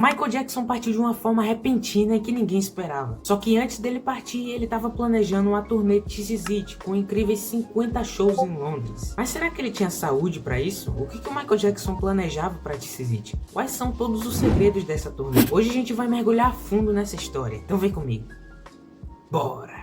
Michael Jackson partiu de uma forma repentina e que ninguém esperava. Só que antes dele partir, ele estava planejando uma turnê This Is It, com incríveis 50 shows em Londres. Mas será que ele tinha saúde para isso? O que o Michael Jackson planejava para This Is It? Quais são todos os segredos dessa turnê? Hoje a gente vai mergulhar a fundo nessa história, então vem comigo. Bora!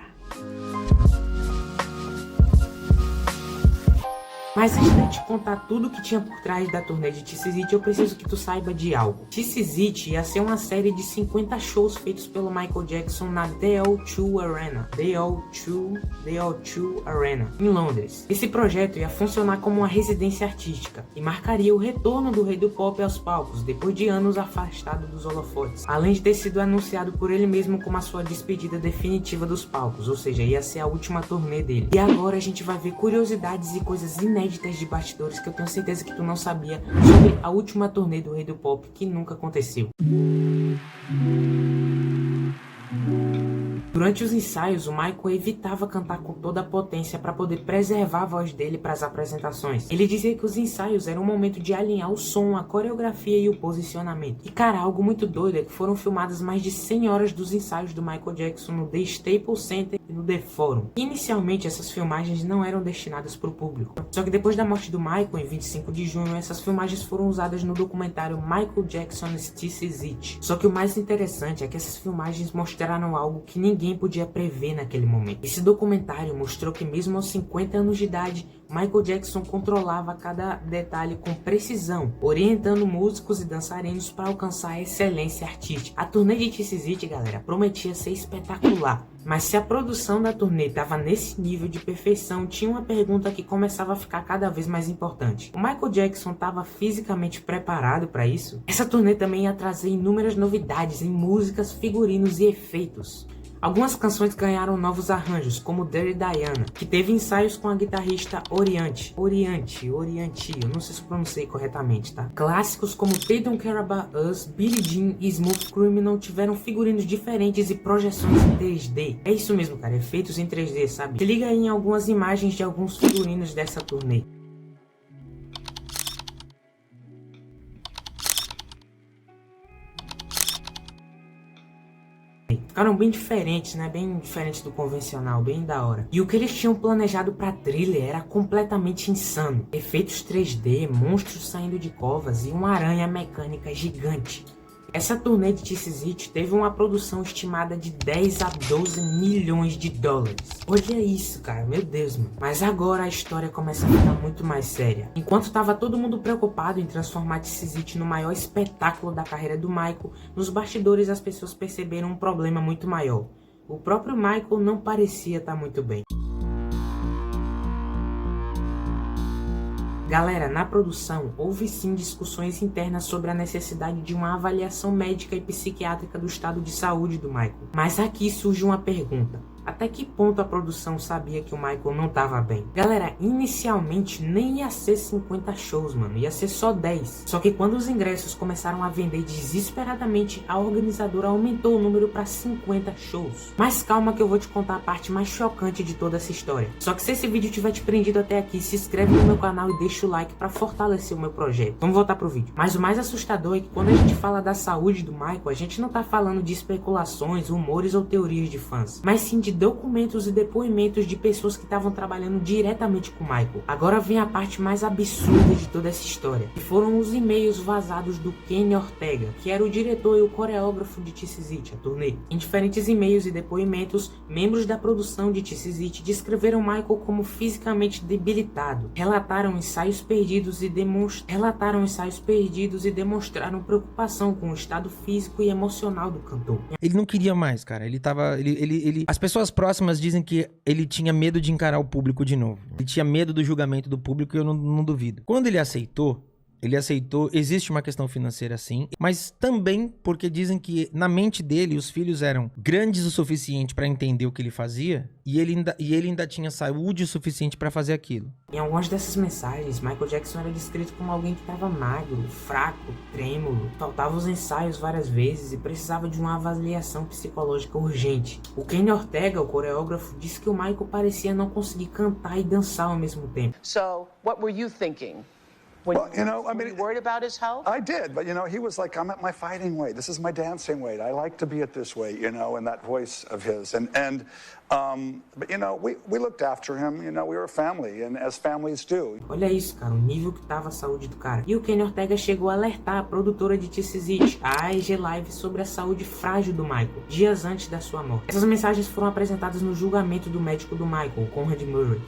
Mas antes de te contar tudo o que tinha por trás da turnê de This Is It, eu preciso que tu saiba de algo. This Is It ia ser uma série de 50 shows feitos pelo Michael Jackson na The O2 Arena, The O2 Arena, em Londres. Esse projeto ia funcionar como uma residência artística e marcaria o retorno do rei do pop aos palcos, depois de anos afastado dos holofotes, além de ter sido anunciado por ele mesmo como a sua despedida definitiva dos palcos, ou seja, ia ser a última turnê dele. E agora a gente vai ver curiosidades e coisas inéditas de bastidores que eu tenho certeza que tu não sabia sobre a última turnê do rei do pop que nunca aconteceu. Durante os ensaios, o Michael evitava cantar com toda a potência para poder preservar a voz dele para as apresentações. Ele dizia que os ensaios eram um momento de alinhar o som, a coreografia e o posicionamento. E cara, algo muito doido é que foram filmadas mais de 100 horas dos ensaios do Michael Jackson no The Staples Center e no The Forum. Inicialmente, essas filmagens não eram destinadas para o público. Só que depois da morte do Michael, em 25 de junho, essas filmagens foram usadas no documentário Michael Jackson's This Is It. Só que o mais interessante é que essas filmagens mostraram algo que ninguém podia prever naquele momento. Esse documentário mostrou que mesmo aos 50 anos de idade, Michael Jackson controlava cada detalhe com precisão, orientando músicos e dançarinos para alcançar a excelência artística. A turnê de This Is It, galera, prometia ser espetacular. Mas se a produção da turnê estava nesse nível de perfeição, tinha uma pergunta que começava a ficar cada vez mais importante. O Michael Jackson estava fisicamente preparado para isso? Essa turnê também ia trazer inúmeras novidades em músicas, figurinos e efeitos. Algumas canções ganharam novos arranjos, como Dirty Diana, que teve ensaios com a guitarrista Orianti, eu não sei se pronunciei corretamente, tá? Clássicos como They Don't Care About Us, Billie Jean e Smooth Criminal tiveram figurinos diferentes e projeções em 3D. É isso mesmo, cara, efeitos em 3D, sabe? Se liga aí em algumas imagens de alguns figurinos dessa turnê. Ficaram bem diferentes, né? Bem diferentes do convencional, bem da hora. E o que eles tinham planejado pra thriller era completamente insano. Efeitos 3D, monstros saindo de covas e uma aranha mecânica gigante. Essa turnê de This Is It teve uma produção estimada de 10 a 12 milhões de dólares. Olha isso, cara, meu Deus, mano. Mas agora a história começa a ficar muito mais séria. Enquanto tava todo mundo preocupado em transformar This Is It no maior espetáculo da carreira do Michael, nos bastidores as pessoas perceberam um problema muito maior. O próprio Michael não parecia estar muito bem. Galera, na produção, houve sim discussões internas sobre a necessidade de uma avaliação médica e psiquiátrica do estado de saúde do Michael. Mas aqui surge uma pergunta. Até que ponto a produção sabia que o Michael não estava bem? Galera, inicialmente nem ia ser 50 shows, mano. Ia ser só 10. Só que quando os ingressos começaram a vender desesperadamente, a organizadora aumentou o número para 50 shows. Mas calma que eu vou te contar a parte mais chocante de toda essa história. Só que se esse vídeo tiver te prendido até aqui, se inscreve no meu canal e deixa o like para fortalecer o meu projeto. Vamos voltar pro vídeo. Mas o mais assustador é que quando a gente fala da saúde do Michael, a gente não tá falando de especulações, rumores ou teorias de fãs, mas sim de documentos e depoimentos de pessoas que estavam trabalhando diretamente com Michael. Agora vem a parte mais absurda de toda essa história, que foram os e-mails vazados do Kenny Ortega, que era o diretor e o coreógrafo de This Is It, a turnê. Em diferentes e-mails e depoimentos, membros da produção de This Is It descreveram Michael como fisicamente debilitado, relataram ensaios perdidos e demonstraram preocupação com o estado físico e emocional do cantor. Ele não queria mais, cara. As pessoas próximas dizem que ele tinha medo de encarar o público de novo. Ele tinha medo do julgamento do público e eu não duvido. Quando ele aceitou, existe uma questão financeira sim, mas também porque dizem que na mente dele os filhos eram grandes o suficiente para entender o que ele fazia e ele ainda tinha saúde o suficiente para fazer aquilo. Em algumas dessas mensagens, Michael Jackson era descrito como alguém que estava magro, fraco, trêmulo, faltava os ensaios várias vezes e precisava de uma avaliação psicológica urgente. O Kenny Ortega, o coreógrafo, disse que o Michael parecia não conseguir cantar e dançar ao mesmo tempo. So, what were you thinking Well, you know, I mean, were you worried about his health? I did, but you know, he was like, I'm at my fighting weight. This is my dancing weight. I like to be at this weight, you know, and that voice of his. But you know, we looked after him. You know, we were a family, and as families do. Olha isso, cara, o nível que tava a saúde do cara. E o Kenny Ortega chegou a alertar a produtora de This Is It, a AEG Live, sobre a saúde frágil do Michael, dias antes da sua morte. Essas mensagens foram apresentadas no julgamento do médico do Michael, Conrad Murray.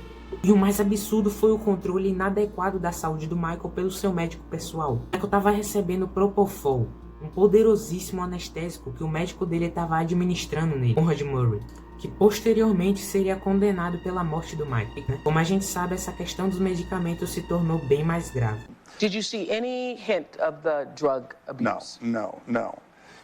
E o mais absurdo foi o controle inadequado da saúde do Michael pelo seu médico pessoal. O Michael estava recebendo Propofol, um poderosíssimo anestésico que o médico dele estava administrando nele, Conrad Murray, que posteriormente seria condenado pela morte do Michael, né? Como a gente sabe, essa questão dos medicamentos se tornou bem mais grave. Did you see any hint of the drug abuse? No.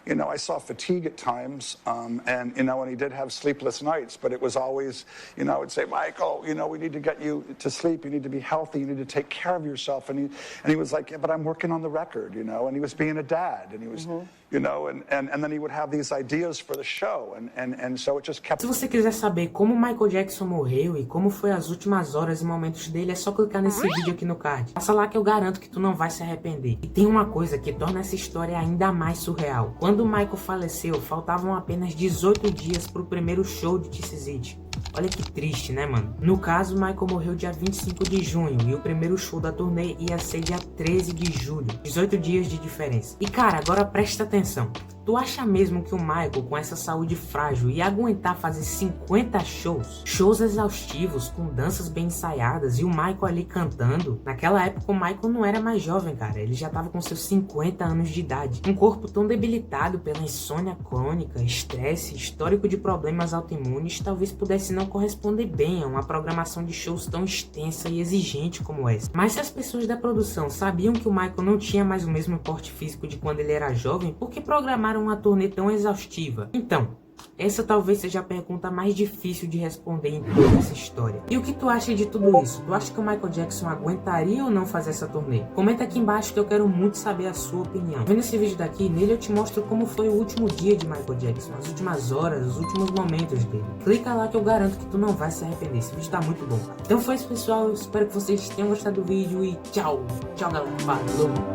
You know, I saw fatigue at times, and, you know, and he did have sleepless nights, but it was always, you know, I would say, Michael, you know, we need to get you to sleep, you need to be healthy, you need to take care of yourself, and he was like, yeah, but I'm working on the record, you know, and he was being a dad, and he was, you know, and then he would have these ideas for the show, and so it just kept... Se você quiser saber como Michael Jackson morreu e como foi as últimas horas e momentos dele, é só clicar nesse vídeo aqui no card. Passa lá que eu garanto que tu não vai se arrepender. E tem uma coisa que torna essa história ainda mais surreal. Quando o Michael faleceu, faltavam apenas 18 dias pro primeiro show de This Is It. Olha que triste, né, mano? No caso, Michael morreu dia 25 de junho e o primeiro show da turnê ia ser dia 13 de julho. 18 dias de diferença. E cara, agora presta atenção. Tu acha mesmo que o Michael, com essa saúde frágil, ia aguentar fazer 50 shows? Shows exaustivos, com danças bem ensaiadas e o Michael ali cantando? Naquela época o Michael não era mais jovem, cara. Ele já tava com seus 50 anos de idade. Um corpo tão debilitado pela insônia crônica, estresse, histórico de problemas autoimunes, talvez pudesse não corresponder bem a uma programação de shows tão extensa e exigente como essa. Mas se as pessoas da produção sabiam que o Michael não tinha mais o mesmo porte físico de quando ele era jovem, por que programaram uma turnê tão exaustiva? Então, essa talvez seja a pergunta mais difícil de responder em toda essa história. E o que tu acha de tudo isso? Tu acha que o Michael Jackson aguentaria ou não fazer essa turnê? Comenta aqui embaixo que eu quero muito saber a sua opinião. Vendo esse vídeo daqui, nele eu te mostro como foi o último dia de Michael Jackson, as últimas horas, os últimos momentos dele. Clica lá que eu garanto que tu não vai se arrepender. Esse vídeo tá muito bom. Então foi isso, pessoal. Eu espero que vocês tenham gostado do vídeo e tchau. Tchau, galera. Falou.